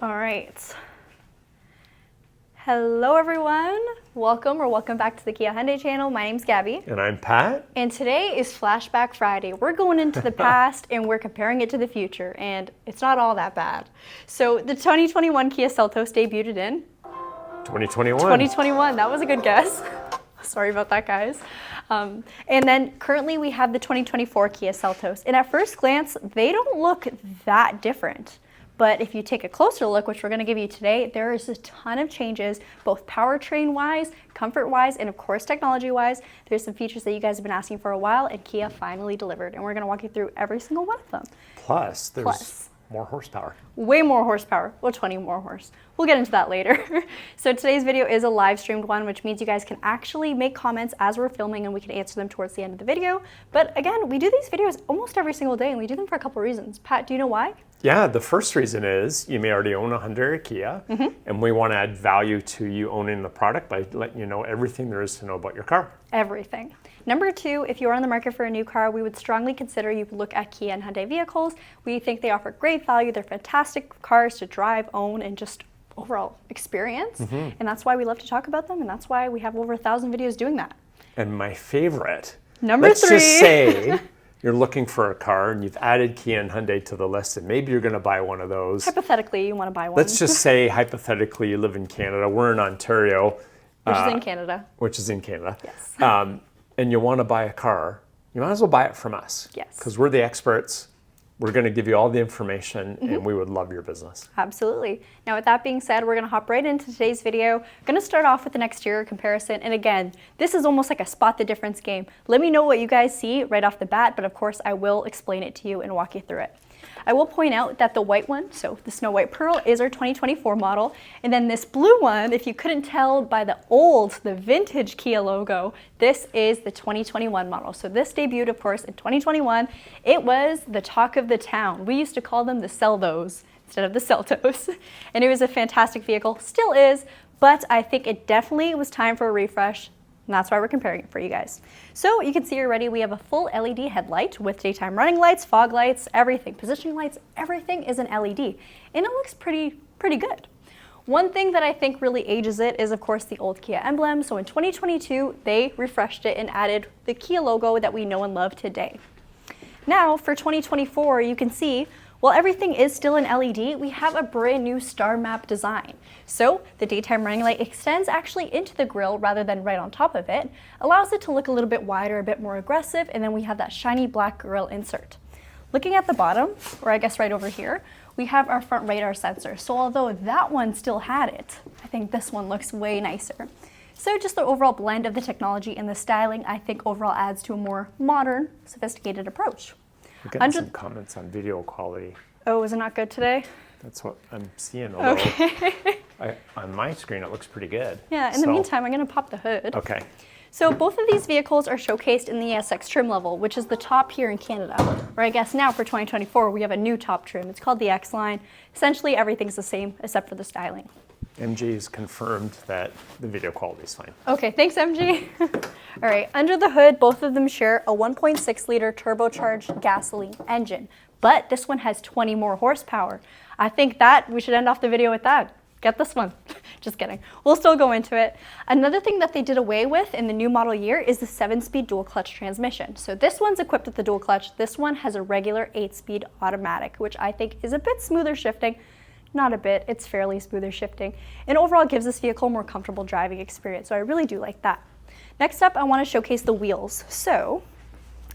All right. Hello everyone. Welcome back to the Kia Hyundai channel. My name's Gabi. And I'm Pat. And today is Flashback Friday. We're going into the past and we're comparing it to the future, and it's not all that bad. So the 2021 Kia Seltos debuted in 2021. 2021, that was a good guess. Sorry about that, guys. And then currently we have the 2024 Kia Seltos. And at first glance, they don't look that different. But if you take a closer look, which we're going to give you today, there is a ton of changes, both powertrain-wise, comfort-wise, and of course technology-wise. There's some features that you guys have been asking for a while, and Kia finally delivered. And we're going to walk you through every single one of them. Plus, there's more horsepower. Way more horsepower. Well, 20 more horse. We'll get into that later. So today's video is a live streamed one, which means you guys can actually make comments as we're filming and we can answer them towards the end of the video. But again, we do these videos almost every single day, and we do them for a couple reasons. Pat, do you know why? Yeah, the first reason is you may already own a Hyundai or Kia, and we want to add value to you owning the product by letting you know everything there is to know about your car. Everything. Number two, if you're on the market for a new car, we would strongly consider you look at Kia and Hyundai vehicles. We think they offer great value. They're fantastic cars to drive, own, and just overall experience. And that's why we love to talk about them, and that's why we have over 1,000 videos doing that. And my favorite, Number let's three. just say you're looking for a car and you've added Kia and Hyundai to the list, and maybe you're going to buy one of those. Hypothetically, you want to buy one. Let's just say, hypothetically, you live in Canada. We're in Ontario. Which is in Canada. Which is in Canada. Yes. And you want to buy a car, you might as well buy it from us. Yes. Because we're the experts. We're going to give you all the information, and we would love your business. Absolutely. Now, with that being said, we're going to hop right into today's video. Going to start off with an exterior comparison. And again, this is almost like a spot the difference game. Let me know what you guys see right off the bat, but of course, I will explain it to you and walk you through it. I will point out that the white one, so the Snow White Pearl, is our 2024 model. And then this blue one, if you couldn't tell by the vintage Kia logo, this is the 2021 model. So this debuted, of course, in 2021. It was the talk of the town. We used to call them the Seltos instead of the Seltos. And it was a fantastic vehicle, still is, but I think it definitely was time for a refresh. And that's why we're comparing it for you guys. So you can see already we have a full LED headlight with daytime running lights, fog lights, everything, positioning lights, everything is an LED. And it looks pretty good. One thing that I think really ages it is, of course, the old Kia emblem. So in 2022, they refreshed it and added the Kia logo that we know and love today. Now for 2024, you can see, while everything is still an LED, we have a brand new star map design. So the daytime running light extends actually into the grille rather than right on top of it, allows it to look a little bit wider, a bit more aggressive, and then we have that shiny black grille insert. Looking at the bottom, or I guess right over here, we have our front radar sensor. So although that one still had it, I think this one looks way nicer. So just the overall blend of the technology and the styling, I think overall adds to a more modern, sophisticated approach. We're getting some comments on video quality. Oh, is it not good today? That's what I'm seeing. Although Okay. on my screen, it looks pretty good. Yeah, in the meantime, I'm going to pop the hood. Okay. So both of these vehicles are showcased in the SX trim level, which is the top here in Canada. Or I guess now for 2024, we have a new top trim. It's called the X line. Essentially, everything's the same except for the styling. MG has confirmed that the video quality is fine. Okay, thanks, MG. All right, under the hood, both of them share a 1.6 liter turbocharged gasoline engine, but this one has 20 more horsepower. I think that we should end off the video with that. Get this one. Just kidding. We'll still go into it. Another thing that they did away with in the new model year is the 7-speed dual clutch transmission. So this one's equipped with the dual clutch. This one has a regular 8-speed automatic, which I think is a bit smoother shifting. Not a bit, it's fairly smoother shifting. And overall gives this vehicle a more comfortable driving experience. So I really do like that. Next up, I want to showcase the wheels. So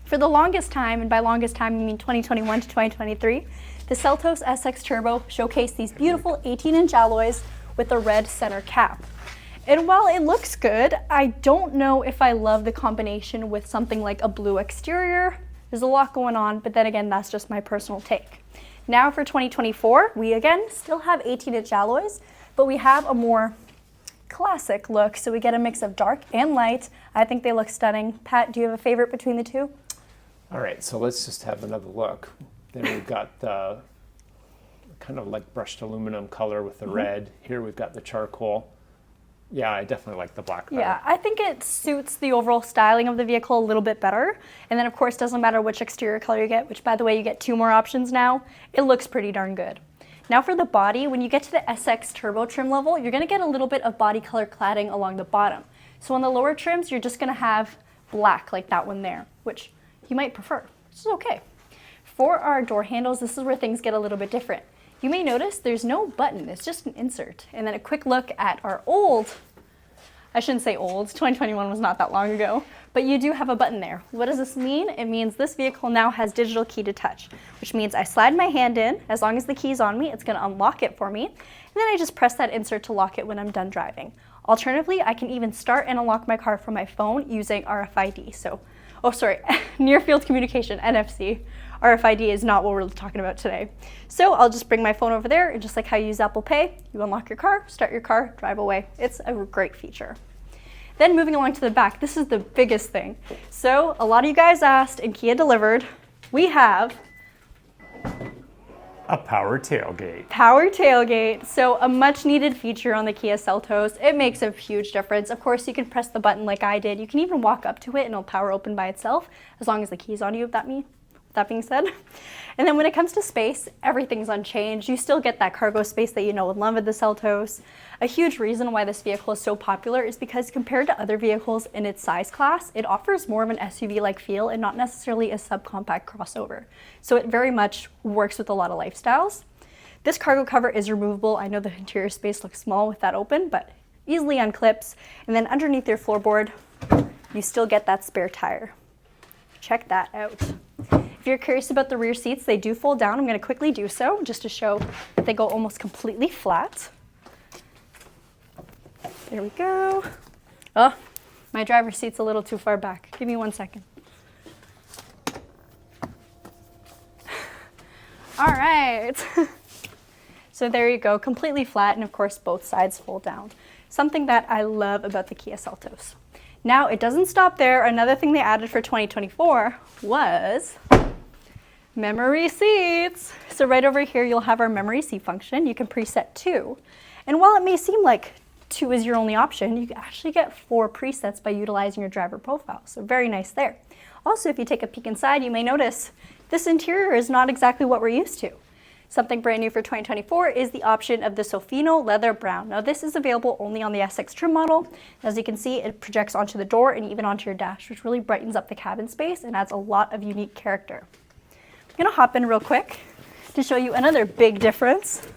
for the longest time, and by longest time, I mean 2021 to 2023, the Seltos SX Turbo showcased these beautiful 18-inch alloys with a red center cap. And while it looks good, I don't know if I love the combination with something like a blue exterior. There's a lot going on, but then again, that's just my personal take. Now for 2024, we again still have 18-inch alloys, but we have a more classic look. So we get a mix of dark and light. I think they look stunning. Pat, do you have a favorite between the two? All right, so let's just have another look. Then we've got the kind of like brushed aluminum color with the red. Here we've got the charcoal. Yeah, I definitely like the black better. Yeah, I think it suits the overall styling of the vehicle a little bit better. And then of course, doesn't matter which exterior color you get, which by the way, you get 2 more options now. It looks pretty darn good. Now for the body, when you get to the SX turbo trim level, you're gonna get a little bit of body color cladding along the bottom. So on the lower trims, you're just gonna have black like that one there, which you might prefer, which is okay. For our door handles, this is where things get a little bit different. You may notice there's no button, it's just an insert. And then a quick look at our old, I shouldn't say old, 2021 was not that long ago, but you do have a button there. What does this mean? It means this vehicle now has digital key to touch, which means I slide my hand in, as long as the key's on me, it's gonna unlock it for me, and then I just press that insert to lock it when I'm done driving. Alternatively, I can even start and unlock my car from my phone using RFID. Near field communication, NFC. RFID is not what we're talking about today. So I'll just bring my phone over there, and just like how you use Apple Pay, you unlock your car, start your car, drive away. It's a great feature. Then moving along to the back, this is the biggest thing. So a lot of you guys asked and Kia delivered, we have a power tailgate. Power tailgate, so a much needed feature on the Kia Seltos. It makes a huge difference. Of course, you can press the button like I did. You can even walk up to it and it'll power open by itself, as long as the key's on you, that being said. And then when it comes to space, everything's unchanged. You still get that cargo space that you know and love with the Seltos. A huge reason why this vehicle is so popular is because compared to other vehicles in its size class, it offers more of an SUV-like feel and not necessarily a subcompact crossover. So it very much works with a lot of lifestyles. This cargo cover is removable. I know the interior space looks small with that open, but easily unclips. And then underneath your floorboard, you still get that spare tire. Check that out. If you're curious about the rear seats, they do fold down. I'm going to quickly do so just to show that they go almost completely flat. There we go. Oh, my driver's seat's a little too far back. Give me 1 second. All right. So there you go, completely flat, and of course both sides fold down. Something that I love about the Kia Seltos. Now it doesn't stop there. Another thing they added for 2024 was memory seats. So right over here, you'll have our memory seat function. You can preset 2. And while it may seem like 2 is your only option, you can actually get 4 presets by utilizing your driver profile. So very nice there. Also, if you take a peek inside, you may notice this interior is not exactly what we're used to. Something brand new for 2024 is the option of the Sofino Leather Brown. Now this is available only on the SX trim model. As you can see, it projects onto the door and even onto your dash, which really brightens up the cabin space and adds a lot of unique character. I'm gonna hop in real quick to show you another big difference.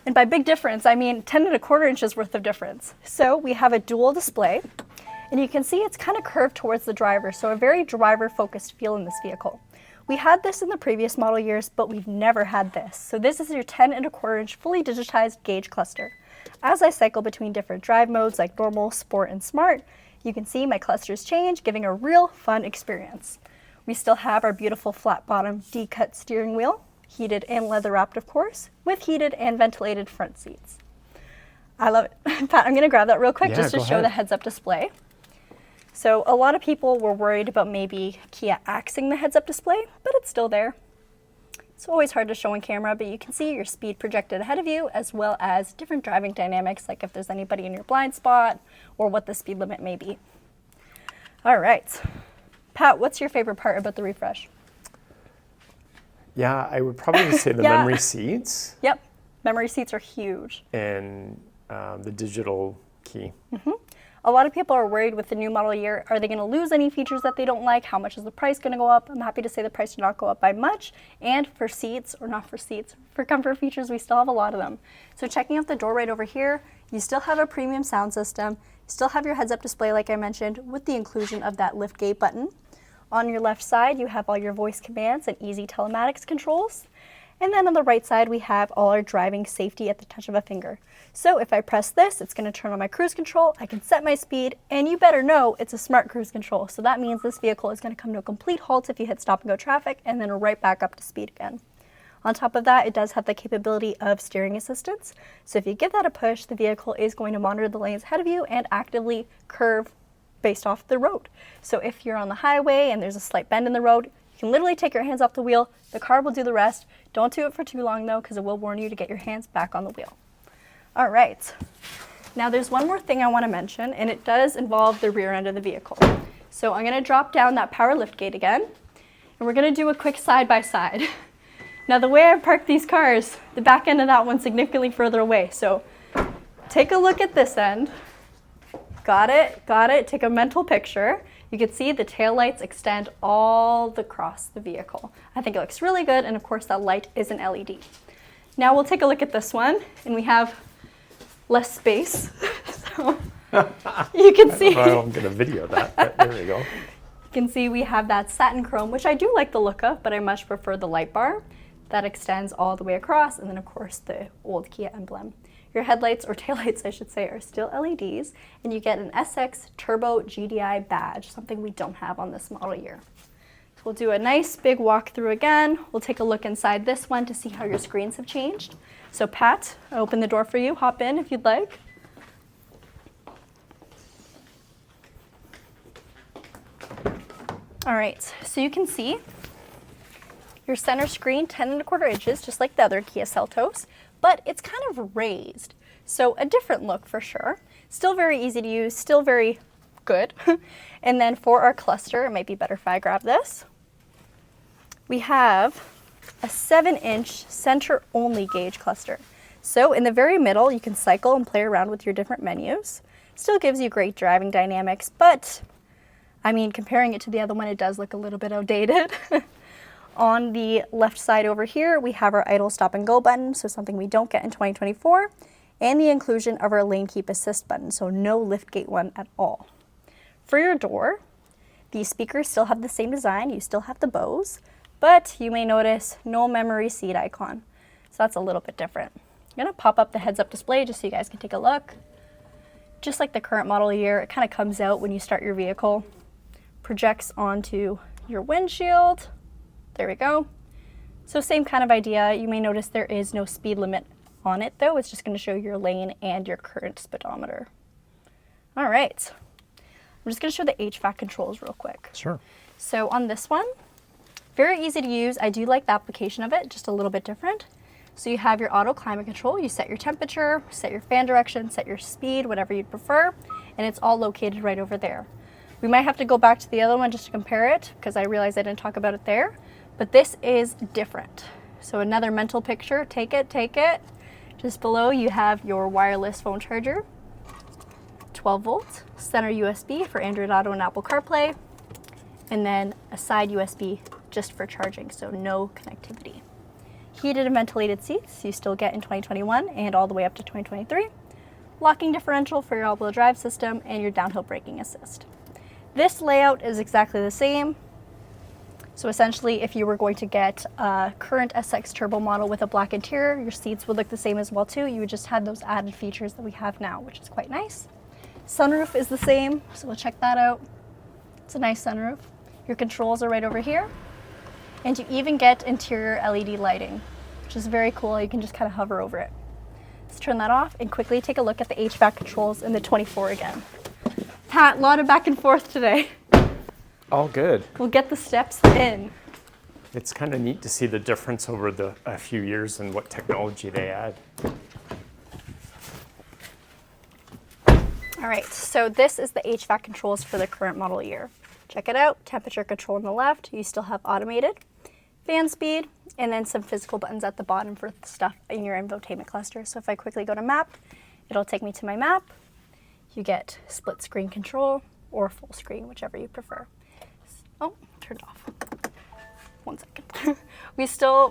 And by big difference, I mean 10¼ inches worth of difference. So we have a dual display, and you can see it's kind of curved towards the driver, so a very driver-focused feel in this vehicle. We had this in the previous model years, but we've never had this. So this is your 10¼ inch fully digitized gauge cluster. As I cycle between different drive modes like normal, sport, and smart, you can see my clusters change, giving a real fun experience. We still have our beautiful flat bottom D-cut steering wheel, heated and leather wrapped of course, with heated and ventilated front seats. I love it. Pat, I'm gonna grab that real quick just to show the heads-up display. So a lot of people were worried about maybe Kia axing the heads-up display, but it's still there. It's always hard to show on camera, but you can see your speed projected ahead of you, as well as different driving dynamics, like if there's anybody in your blind spot or what the speed limit may be. All right. Pat, what's your favorite part about the refresh? Yeah, I would probably say the memory seats. Yep, memory seats are huge. And the digital key. Mm-hmm. A lot of people are worried with the new model year, are they going to lose any features that they don't like? How much is the price going to go up? I'm happy to say the price did not go up by much. And for seats, or not for seats, for comfort features, we still have a lot of them. So checking out the door right over here, you still have a premium sound system. You still have your heads-up display, like I mentioned, with the inclusion of that liftgate button. On your left side, you have all your voice commands and easy telematics controls. And then on the right side, we have all our driving safety at the touch of a finger. So if I press this, it's going to turn on my cruise control, I can set my speed, and you better know it's a smart cruise control. So that means this vehicle is going to come to a complete halt if you hit stop and go traffic, and then right back up to speed again. On top of that, it does have the capability of steering assistance. So if you give that a push, the vehicle is going to monitor the lanes ahead of you and actively curve based off the road. So if you're on the highway and there's a slight bend in the road, you can literally take your hands off the wheel. The car will do the rest. Don't do it for too long though, because it will warn you to get your hands back on the wheel. All right. Now there's one more thing I want to mention, and it does involve the rear end of the vehicle. So I'm going to drop down that power liftgate again, and we're going to do a quick side-by-side. Now the way I park these cars, the back end of that one's significantly further away. So take a look at this end. Got it, got it. Take a mental picture. You can see the taillights extend all across the vehicle. I think it looks really good, and of course that light is an LED. Now we'll take a look at this one, and we have less space. So you can see. I don't get a video of that, but there we go. You can see we have that satin chrome, which I do like the look of, but I much prefer the light bar that extends all the way across, and then of course the old Kia emblem. Your headlights, or taillights I should say, are still LEDs, and you get an SX Turbo GDI badge, something we don't have on this model year. So we'll do a nice big walkthrough again. We'll take a look inside this one to see how your screens have changed. So Pat, I'll open the door for you. Hop in if you'd like. All right, so you can see your center screen 10¼ inches, just like the other Kia Seltos, but it's kind of raised. So a different look for sure. Still very easy to use, still very good. And then for our cluster, it might be better if I grab this. We have a 7-inch center-only gauge cluster. So in the very middle, you can cycle and play around with your different menus. Still gives you great driving dynamics, but I mean, comparing it to the other one, it does look a little bit outdated. On the left side over here, we have our idle stop and go button, so something we don't get in 2024, and the inclusion of our lane keep assist button, so no liftgate one at all. For your door, the speakers still have the same design, you still have the Bose, but you may notice no memory seat icon, so that's a little bit different. I'm gonna pop up the heads-up display just so you guys can take a look. Just like the current model year, it kind of comes out when you start your vehicle, projects onto your windshield. There we go. So same kind of idea. You may notice there is no speed limit on it though. It's just going to show your lane and your current speedometer. All right. I'm just going to show the HVAC controls real quick. Sure. So on this one, very easy to use. I do like the application of it, just a little bit different. So you have your auto climate control. You set your temperature, set your fan direction, set your speed, whatever you'd prefer, and it's all located right over there. We might have to go back to the other one just to compare it because I realized I didn't talk about it there. But this is different. So another mental picture, take it. Just below you have your wireless phone charger, 12 volt, center USB for Android Auto and Apple CarPlay, and then a side USB just for charging, so no connectivity. Heated and ventilated seats you still get in 2021 and all the way up to 2023. Locking differential for your all-wheel drive system and your downhill braking assist. This layout is exactly the same. So essentially, if you were going to get a current SX Turbo model with a black interior, your seats would look the same as well too. You would just have those added features that we have now, which is quite nice. Sunroof is the same, so we'll check that out. It's a nice sunroof. Your controls are right over here. And you even get interior LED lighting, which is very cool. You can just kind of hover over it. Let's turn that off and quickly take a look at the HVAC controls in the 24 again. Pat, a lot of back and forth today. All good. We'll get the steps in. It's kind of neat to see the difference over a few years and what technology they add. All right, so this is the HVAC controls for the current model year. Check it out, temperature control on the left, you still have automated, fan speed, and then some physical buttons at the bottom for stuff in your infotainment cluster. So if I quickly go to map, it'll take me to my map. You get split screen control or full screen, whichever you prefer. Oh, turned off. 1 second.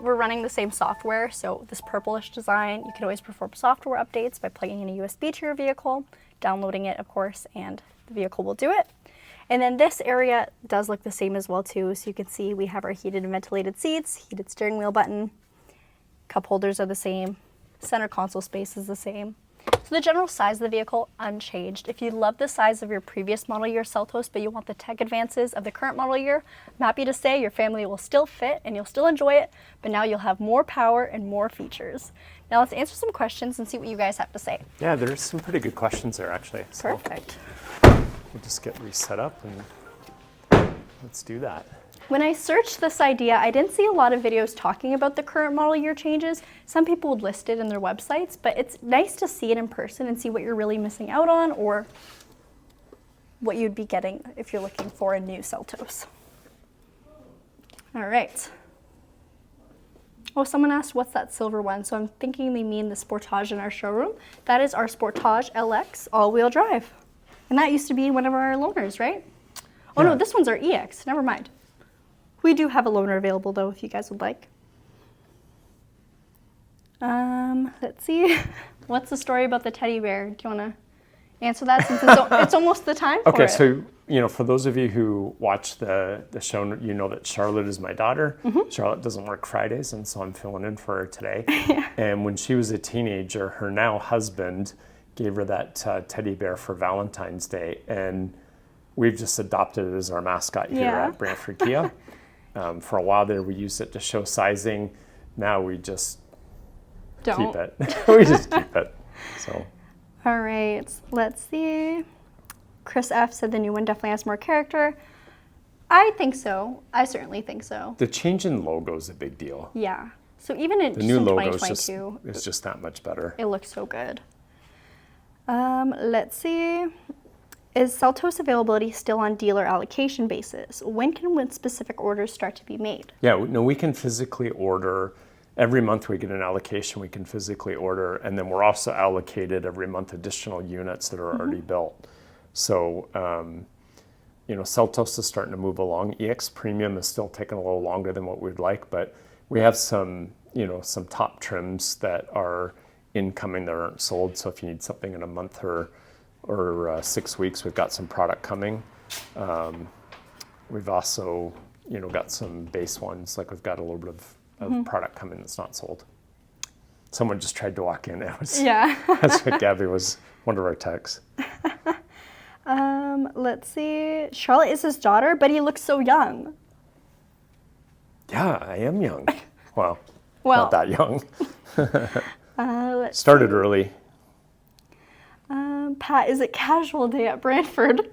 We're running the same software, so this purplish design, you can always perform software updates by plugging in a USB to your vehicle, downloading it, of course, and the vehicle will do it. And then this area does look the same as well too, so you can see we have our heated and ventilated seats, heated steering wheel button, cup holders are the same, center console space is the same. So the general size of the vehicle, unchanged. If you love the size of your previous model year Seltos, but you want the tech advances of the current model year, I'm happy to say your family will still fit and you'll still enjoy it, but now you'll have more power and more features. Now let's answer some questions and see what you guys have to say. Yeah, there's some pretty good questions there actually. So Perfect. we'll just get reset up and let's do that. When I searched this idea, I didn't see a lot of videos talking about the current model year changes. Some people would list it in their websites, but it's nice to see it in person and see what you're really missing out on or what you'd be getting if you're looking for a new Seltos. All right. Oh, someone asked what's that silver one, so I'm thinking they mean the Sportage in our showroom. That is our Sportage LX all-wheel drive. And that used to be one of our loaners, right? Oh Yeah. no, this one's our EX, never mind. We do have a loaner available though, if you guys would like. Let's see. What's the story about the teddy bear? Do you want to answer that since it's almost the time for it? Okay, so for those of you who watch the show, you know that Charlotte is my daughter. Charlotte doesn't work Fridays, and so I'm filling in for her today. And when she was a teenager, her now husband gave her that teddy bear for Valentine's Day, and we've just adopted it as our mascot here at Brantford Kia. For a while there, we used it to show sizing. Now we just keep it. We just keep it. So. All right, let's see. Chris F said the new one definitely has more character. I think so. I certainly think so. The change in logo is a big deal. Yeah. So even in the new logo 2022, is just that much better. It looks so good. Let's see. Is Seltos availability still on dealer allocation basis? When can specific orders start to be made? Yeah, no, we can physically order. Every month we get an allocation, we can physically order, and then we're also allocated every month additional units that are already built. So, Seltos is starting to move along. EX Premium is still taking a little longer than what we'd like, but we have some top trims that are incoming that aren't sold. So if you need something in a month or 6 weeks, we've got some product coming. We've also, got some base ones, like we've got a little bit of product coming that's not sold. Someone just tried to walk in. That's what Gabby was, one of our techs. Let's see. Charlotte is his daughter, but he looks so young. Yeah, I am young. Well, not that young. Let's Started early. Pat, is it casual day at Brantford?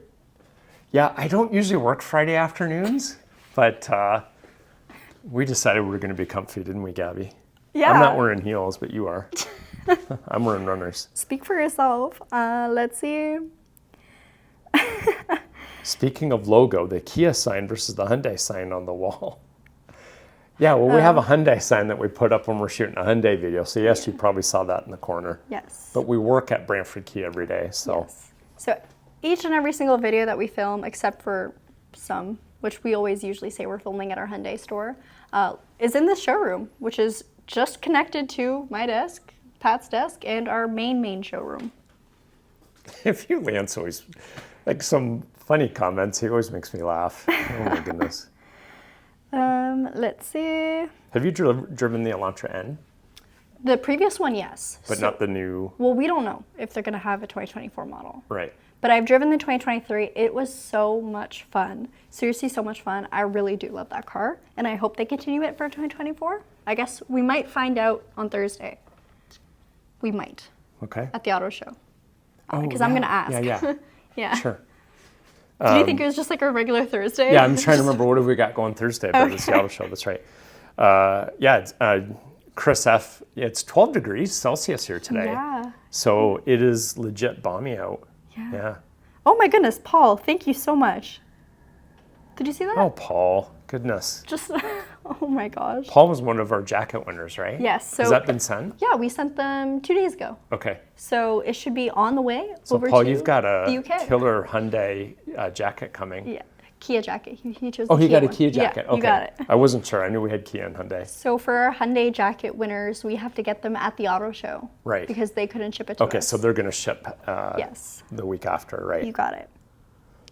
Yeah, I don't usually work Friday afternoons, but we decided we were going to be comfy, didn't we, Gabby? Yeah. I'm not wearing heels, but you are. I'm wearing runners. Speak for yourself. Let's see. Speaking of logo, the Kia sign versus the Hyundai sign on the wall. Yeah, well, we have a Hyundai sign that we put up when we're shooting a Hyundai video. So yes, you probably saw that in the corner. Yes. But we work at Brantford Kia every day, so. Yes. So each and every single video that we film, except for some, which we always usually say we're filming at our Hyundai store, is in the showroom, which is just connected to my desk, Pat's desk, and our main showroom. If you Lance always, like some funny comments, he always makes me laugh. Oh my goodness. Let's see. Have you driven the Elantra N? The previous one, yes. But not the new. Well, we don't know if they're going to have a 2024 model. Right. But I've driven the 2023. It was so much fun. Seriously, so much fun. I really do love that car. And I hope they continue it for 2024. I guess we might find out on Thursday. We might. Okay. At the auto show. Oh, Because I'm going to ask. Yeah. Yeah. Sure. Did you think it was just like a regular Thursday? Yeah, I'm trying to remember what have we got going Thursday, but it's the auto show. That's right. Chris F. It's 12 degrees Celsius here today. Yeah. So it is legit balmy out. Yeah. Oh my goodness, Paul, thank you so much. Did you see that? Oh, Paul. Goodness. Just, oh my gosh. Paul was one of our jacket winners, right? Yes. So has that been sent? Yeah, we sent them 2 days ago. Okay. So it should be on the way So over Paul, to you've got the a UK. killer Hyundai jacket coming. Yeah, Kia jacket. He chose Oh, the he Kia got a one. Kia jacket. Yeah, Okay. you got it. I wasn't sure. I knew we had Kia and Hyundai. So for our Hyundai jacket winners, we have to get them at the auto show. Right. Because they couldn't ship it to us. Okay, so they're going to ship yes, the week after, right? you got it.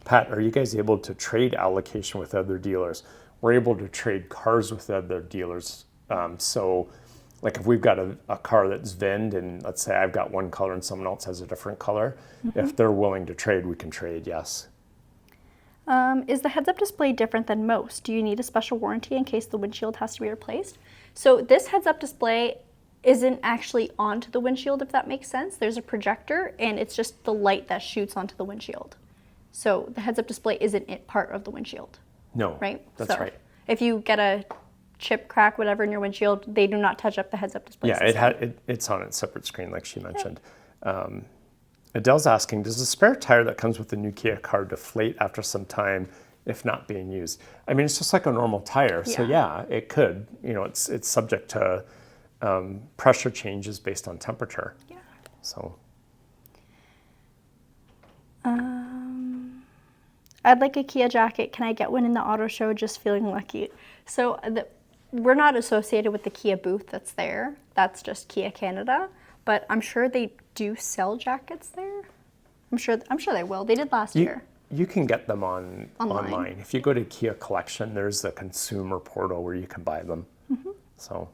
Pat, are you guys able to trade allocation with other dealers? We're able to trade cars with other dealers. So like if we've got a car that's VINed and let's say I've got one color and someone else has a different color, if they're willing to trade, we can trade, yes. Is the heads-up display different than most? Do you need a special warranty in case the windshield has to be replaced? So this heads-up display isn't actually onto the windshield, if that makes sense. There's a projector and it's just the light that shoots onto the windshield. So the heads-up display isn't part of the windshield. No, right? that's so right. If you get a chip, crack, whatever in your windshield, they do not touch up the heads-up display system. It's on its separate screen, like she mentioned. Adele's asking, does the spare tire that comes with the new Kia car deflate after some time if not being used. I mean, it's just like a normal tire. So yeah, it could, you know, it's subject to pressure changes based on temperature. Yeah. So. I'd like a Kia jacket. Can I get one in the auto show? Just feeling lucky. So we're not associated with the Kia booth that's there. That's just Kia Canada. But I'm sure they do sell jackets there. I'm sure they will. They did last year. You can get them online. If you go to Kia Collection, there's a consumer portal where you can buy them. So.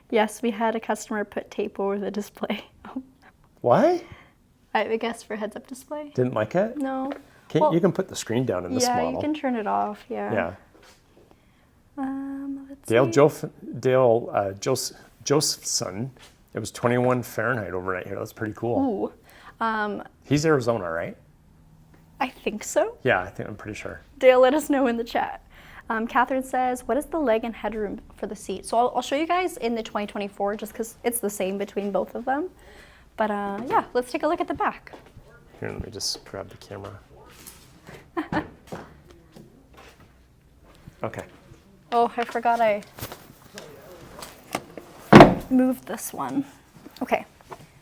Yes, we had a customer put tape over the display. What? I guess for heads-up display. Didn't like it? No. Well, you can put the screen down in this model. Yeah, you can turn it off. Yeah. Dale Josephson. It was 21 Fahrenheit overnight here. That's pretty cool. Ooh. He's Arizona, right? I think so. Yeah, I'm pretty sure. Dale, let us know in the chat. Catherine says, what is the leg and headroom for the seat? So I'll show you guys in the 2024 just because it's the same between both of them. But yeah, let's take a look at the back. Here, let me just grab the camera. Okay. Oh, I forgot I moved this one. Okay.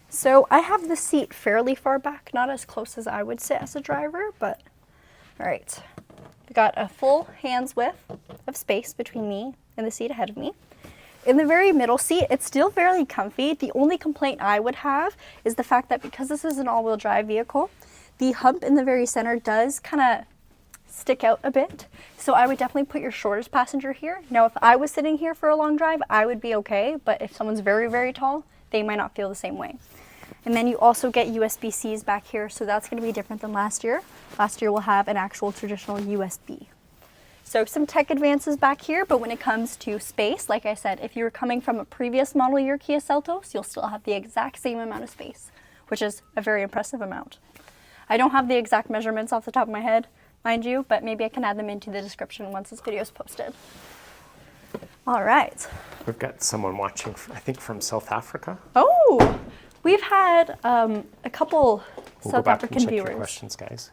So I have the seat fairly far back, not as close as I would sit as a driver, but all right. We got a full hand's width of space between me and the seat ahead of me. In the very middle seat, it's still fairly comfy. The only complaint I would have is the fact that because this is an all-wheel drive vehicle, the hump in the very center does kind of stick out a bit. So I would definitely put your shortest passenger here. Now, if I was sitting here for a long drive, I would be okay. But if someone's very, very tall, they might not feel the same way. And then you also get USB-Cs back here. So that's going to be different than last year. Last year we'll have an actual traditional USB. So some tech advances back here, but when it comes to space, like I said, if you were coming from a previous model year Kia Seltos, you'll still have the exact same amount of space, which is a very impressive amount. I don't have the exact measurements off the top of my head, mind you, but maybe I can add them into the description once this video is posted. All right. We've got someone watching, I think from South Africa. Oh, we've had a couple South African check viewers. Your questions, guys.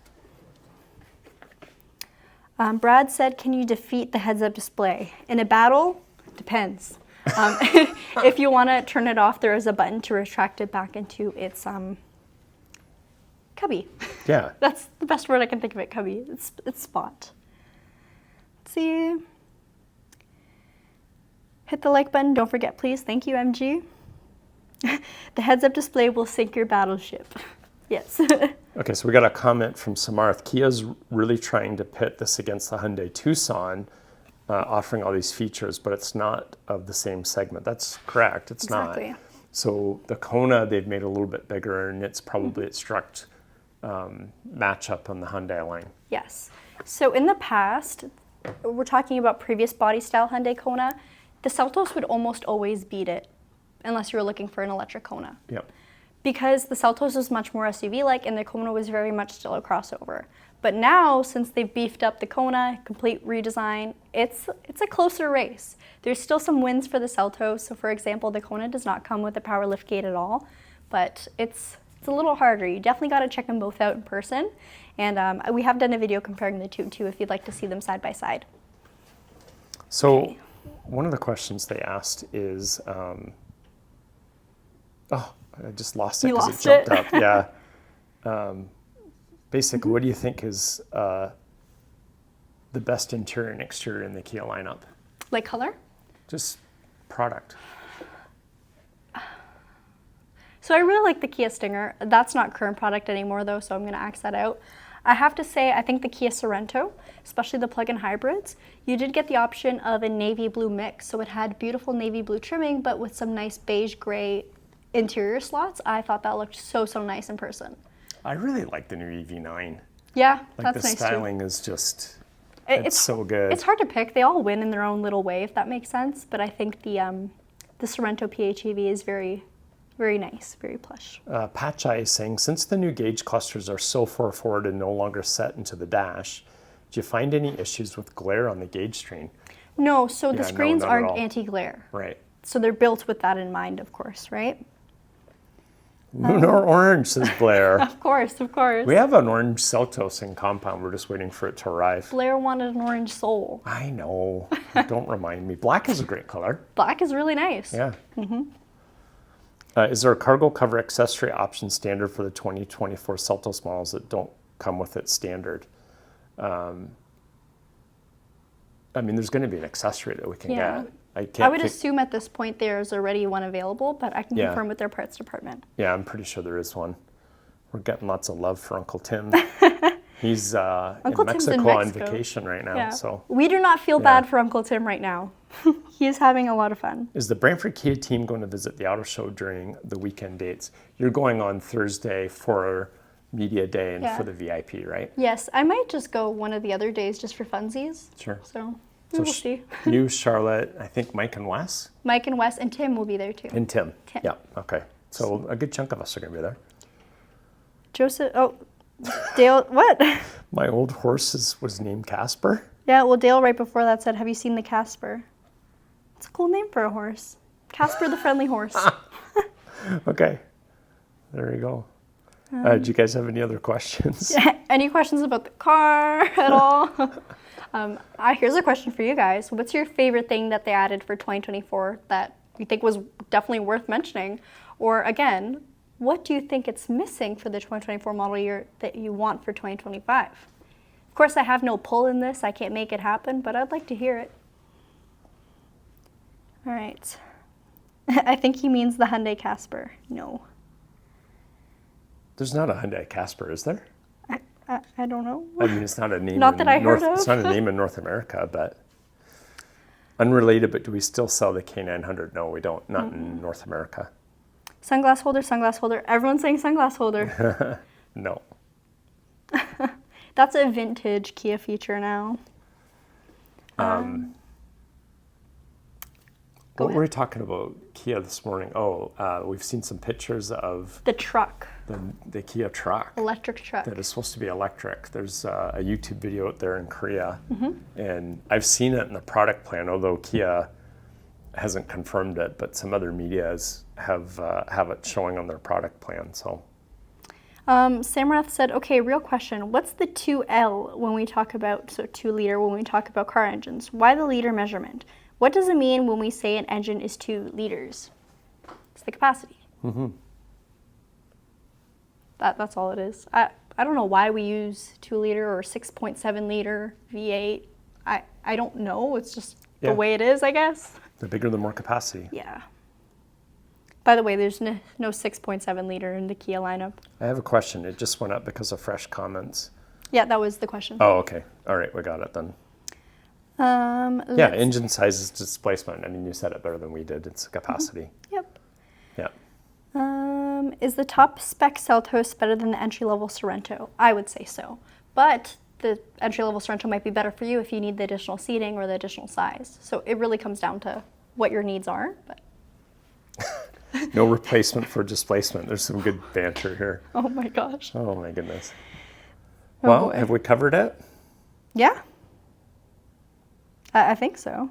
Brad said, can you defeat the heads-up display? In a battle, depends. If you want to turn it off, there is a button to retract it back into its cubby. Yeah. That's the best word I can think of it, cubby. It's spot. Let's see. Hit the like button. Don't forget, please. Thank you, MG. The heads-up display will sink your battleship. Yes. Okay, so we got a comment from Samarth. Kia's really trying to pit this against the Hyundai Tucson, offering all these features, but it's not of the same segment. That's correct. It's Exactly. not. So the Kona they've made a little bit bigger, and it's probably its direct matchup on the Hyundai line. Yes. So in the past, we're talking about previous body style Hyundai Kona, the Seltos would almost always beat it, unless you were looking for an electric Kona. Yep. Because the Seltos was much more SUV-like and the Kona was very much still a crossover. But now, since they've beefed up the Kona, complete redesign, it's a closer race. There's still some wins for the Seltos. So for example, the Kona does not come with a power liftgate at all, but it's a little harder. You definitely got to check them both out in person. And we have done a video comparing the two too if you'd like to see them side by side. So Okay. One of the questions they asked is, I just lost it because it jumped up. Yeah. Basically, what do you think is the best interior and exterior in the Kia lineup? Like color? Just product. So I really like the Kia Stinger. That's not current product anymore though, so I'm gonna axe that out. I have to say, I think the Kia Sorento, especially the plug-in hybrids, you did get the option of a navy blue mix. So it had beautiful navy blue trimming, but with some nice beige gray interior slots. I thought that looked so nice in person. I really like the new EV9. Yeah, Like that's the nice styling too. is just, it's so good. It's hard to pick. They all win in their own little way, if that makes sense. But I think the Sorento PHEV is very, very nice, very plush. Patchai is saying, since the new gauge clusters are so far forward and no longer set into the dash, do you find any issues with glare on the gauge screen? No, so the Yeah, screens not at aren't all. anti-glare. Right. So they're built with that in mind, of course, right? Nor orange, says Blair. Of course, of course. We have an orange Seltos in compound. We're just waiting for it to arrive. Blair wanted an orange soul. I know. Don't remind me. Black is a great color. Black is really nice. Yeah. Is there a cargo cover accessory option standard for the 2024 Seltos models that don't come with it standard? I mean, there's going to be an accessory that we can get. I would assume at this point there's already one available, but I can confirm with their parts department. Yeah, I'm pretty sure there is one. We're getting lots of love for Uncle Tim. He's in Mexico on vacation right now. Yeah. So we do not feel bad for Uncle Tim right now. He is having a lot of fun. Is the Brantford Kia team going to visit the auto show during the weekend dates? You're going on Thursday for media day and for the VIP, right? Yes, I might just go one of the other days just for funsies. Sure. So we'll see. You, Charlotte, I think Mike and Wes? Mike and Wes and Tim will be there too. And Tim. Yeah, okay. So a good chunk of us are going to be there. Joseph, Dale, what? My old horse was named Casper. Yeah, well, Dale right before that said, have you seen the Casper? It's a cool name for a horse. Casper the friendly horse. Okay, there you go. Do you guys have any other questions? Any questions about the car at all? Here's a question for you guys. What's your favorite thing that they added for 2024 that you think was definitely worth mentioning? Or again, what do you think it's missing for the 2024 model year that you want for 2025? Of course, I have no pull in this. I can't make it happen, but I'd like to hear it. All right. I think he means the Hyundai Casper. No. There's not a Hyundai Casper, is there? I don't know. I mean, it's not a name. Not that I heard of. It's not a name in North America, but unrelated. But do we still sell the K900? No, we don't. Not in North America. Sunglass holder, sunglass holder. Everyone's saying sunglass holder. No. That's a vintage Kia feature now. What were we talking about Kia this morning? We've seen some pictures of the truck. The Kia truck. Electric truck. That is supposed to be electric. There's a YouTube video out there in Korea. And I've seen it in the product plan, although Kia hasn't confirmed it, but some other medias have it showing on their product plan. So. Samrath said, okay, real question. What's the 2L when we talk about, so 2 liter, when we talk about car engines? Why the liter measurement? What does it mean when we say an engine is 2 liters? It's the capacity. That's all it is. I don't know why we use 2 liter or 6.7 liter V8. I don't know. It's just the way it is, I guess. The bigger, the more capacity. Yeah. By the way, there's no 6.7 liter in the Kia lineup. I have a question. It just went up because of fresh comments. Yeah, that was the question. Oh, okay. All right, we got it then. Engine size is displacement. I mean, you said it better than we did. It's capacity. Yep. Yeah. Is the top spec Seltos better than the entry-level Sorento? I would say so. But the entry-level Sorento might be better for you if you need the additional seating or the additional size. So it really comes down to what your needs are. But no replacement for displacement. There's some good banter here. Oh my gosh. Oh my goodness. Well, have we covered it? Yeah. I think so.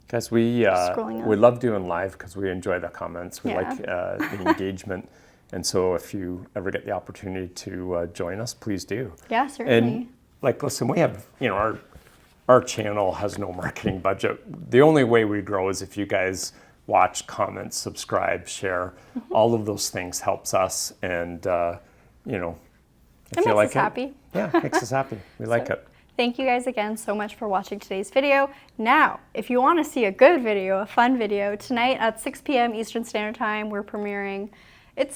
Guys, we love doing live because we enjoy the comments. We like the engagement. And so if you ever get the opportunity to join us, please do. Yeah, certainly. And listen, we have, our channel has no marketing budget. The only way we grow is if you guys watch, comment, subscribe, share. All of those things helps us. And, if you like it. Happy. Yeah, it makes us happy. We like it. Thank you guys again so much for watching today's video. Now, if you want to see a good video, a fun video, tonight at 6 p.m. Eastern Standard Time, we're premiering.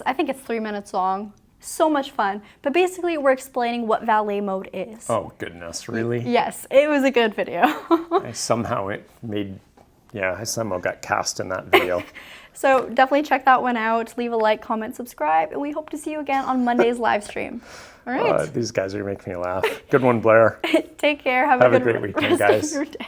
I think it's 3 minutes long. So much fun. But basically, we're explaining what valet mode is. Oh, goodness, really? Yes, it was a good video. I somehow got cast in that video. So definitely check that one out. Leave a like, comment, subscribe, and we hope to see you again on Monday's live stream. All right. These guys are making me laugh. Good one, Blair. Take care. Have a great weekend, guys. Rest of your day.